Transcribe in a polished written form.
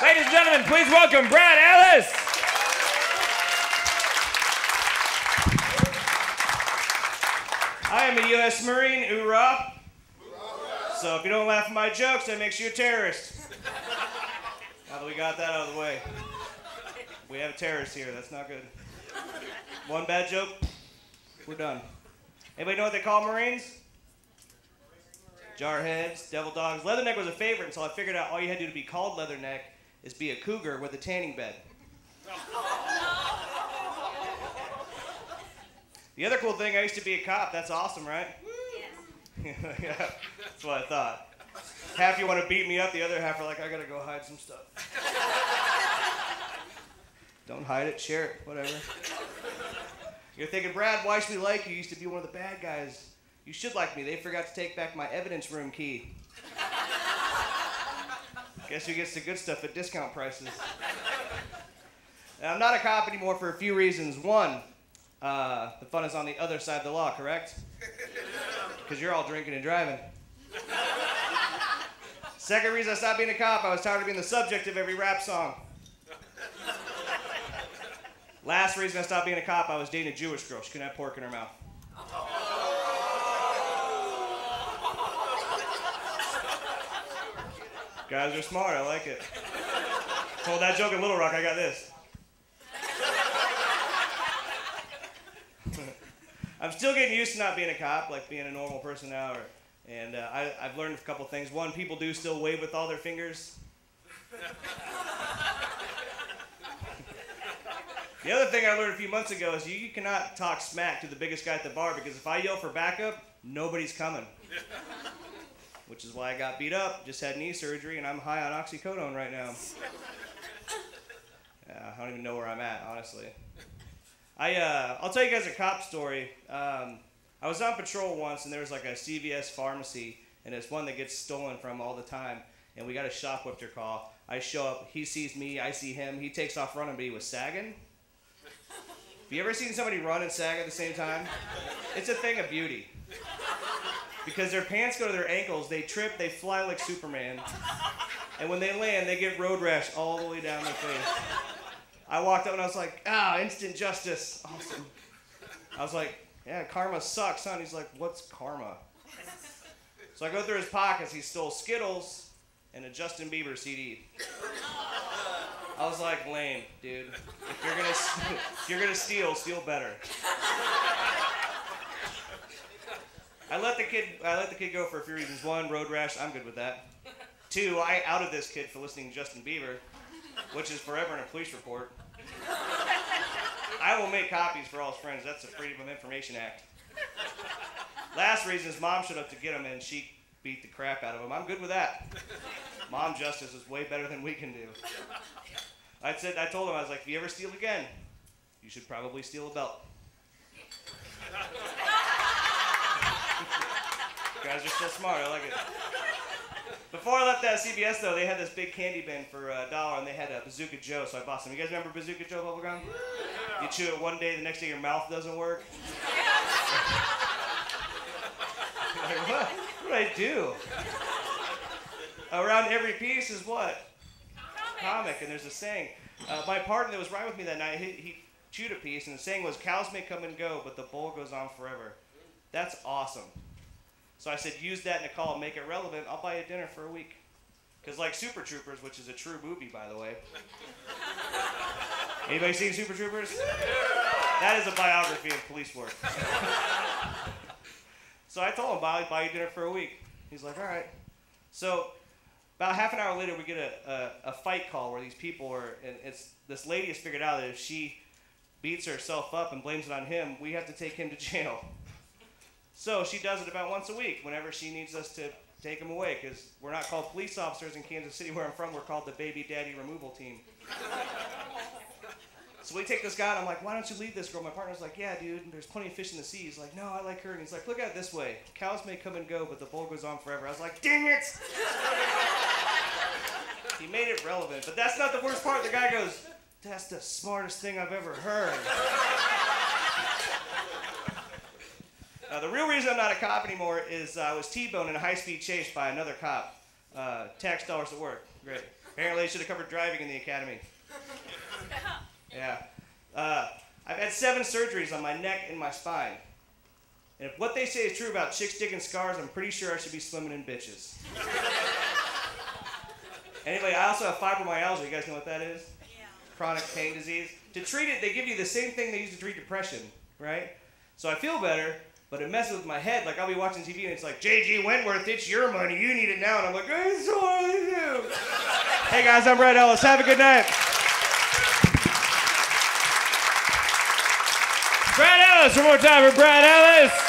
Ladies and gentlemen, please welcome Brad Ellis. I am a U.S. Marine, hoorah. So if you don't laugh at my jokes, that makes you a terrorist. Now that we got that out of the way. We have a terrorist here, that's not good. One bad joke, we're done. Anybody know what they call Marines? Jarheads, devil dogs. Leatherneck was a favorite until I figured out all you had to do to be called Leatherneck is be a cougar with a tanning bed. The other cool thing, I used to be a cop. That's awesome, right? Yes. Yeah, that's what I thought. Half you want to beat me up, the other half are like, I gotta go hide some stuff. Don't hide it, share it, whatever. You're thinking, Brad, why should we like you? You used to be one of the bad guys. You should like me. They forgot to take back my evidence room key. Guess who gets the good stuff at discount prices? Now, I'm not a cop anymore for a few reasons. One, the fun is on the other side of the law, correct? Because you're all drinking and driving. Second reason I stopped being a cop, I was tired of being the subject of every rap song. Last reason I stopped being a cop, I was dating a Jewish girl. She couldn't have pork in her mouth. Guys are smart, I like it. Told that joke in Little Rock, I got this. I'm still getting used to not being a cop, like being a normal person now. And I've learned a couple things. One, people do still wave with all their fingers. The other thing I learned a few months ago is you cannot talk smack to the biggest guy at the bar, because if I yell for backup, nobody's coming. Which is why I got beat up, just had knee surgery, and I'm high on oxycodone right now. I don't even know where I'm at, honestly. I'll tell you guys a cop story. I was on patrol once, and there was like a CVS pharmacy, and it's one that gets stolen from all the time, and we got a shoplifter call. I show up, he sees me, I see him, he takes off running, but he was sagging. Have you ever seen somebody run and sag at the same time? It's a thing of beauty. Because their pants go to their ankles, they trip, they fly like Superman, and when they land, they get road rash all the way down their face. I walked up and I was like, instant justice, awesome. I was like, yeah, karma sucks, huh? And he's like, what's karma? So I go through his pockets, he stole Skittles and a Justin Bieber CD. I was like, lame, dude. If you're gonna steal better. I let the kid go for a few reasons. One, road rash, I'm good with that. Two, I outed this kid for listening to Justin Bieber, which is forever in a police report. I will make copies for all his friends. That's the Freedom of Information Act. Last reason is mom showed up to get him and she beat the crap out of him. I'm good with that. Mom justice is way better than we can do. I told him, I was like, if you ever steal again, you should probably steal a belt. You guys are so smart, I like it. Before I left that CVS though, they had this big candy bin for $1 and they had a Bazooka Joe, so I bought some. You guys remember Bazooka Joe bubblegum? You chew it one day, the next day your mouth doesn't work. Like, what? What did I do? Around every piece is what? Comic, and there's a saying. My partner that was riding with me that night, he chewed a piece, and the saying was, cows may come and go, but the bowl goes on forever. That's awesome. So I said, use that in a call, make it relevant, I'll buy you dinner for a week. Because like Super Troopers, which is a true movie, by the way. Anybody seen Super Troopers? That is a biography of police work. So I told him, I'll buy you dinner for a week. He's like, all right. So about half an hour later, we get a fight call where these people are, and this lady has figured out that if she beats herself up and blames it on him, we have to take him to jail. So she does it about once a week whenever she needs us to take him away, because we're not called police officers in Kansas City where I'm from, we're called the baby daddy removal team. So we take this guy and I'm like, why don't you leave this girl? My partner's like, yeah dude, there's plenty of fish in the sea. He's like, no, I like her. And he's like, look at it this way, cows may come and go, but the bowl goes on forever. I was like, dang it! He made it relevant, but that's not the worst part. The guy goes, that's the smartest thing I've ever heard. The real reason I'm not a cop anymore is I was T-boned in a high-speed chase by another cop. Tax dollars at work. Great. Apparently, I should have covered driving in the academy. Yeah. I've had 7 surgeries on my neck and my spine. And if what they say is true about chicks digging scars, I'm pretty sure I should be swimming in bitches. Anyway, I also have fibromyalgia. You guys know what that is? Yeah. Chronic pain disease. To treat it, they give you the same thing they use to treat depression, right? So I feel better, but it messes with my head. Like, I'll be watching TV and it's like, J.G. Wentworth, it's your money. You need it now. And I'm like, I so want to do. Hey, guys, I'm Brad Ellis. Have a good night. Brad Ellis, one more time for Brad Ellis.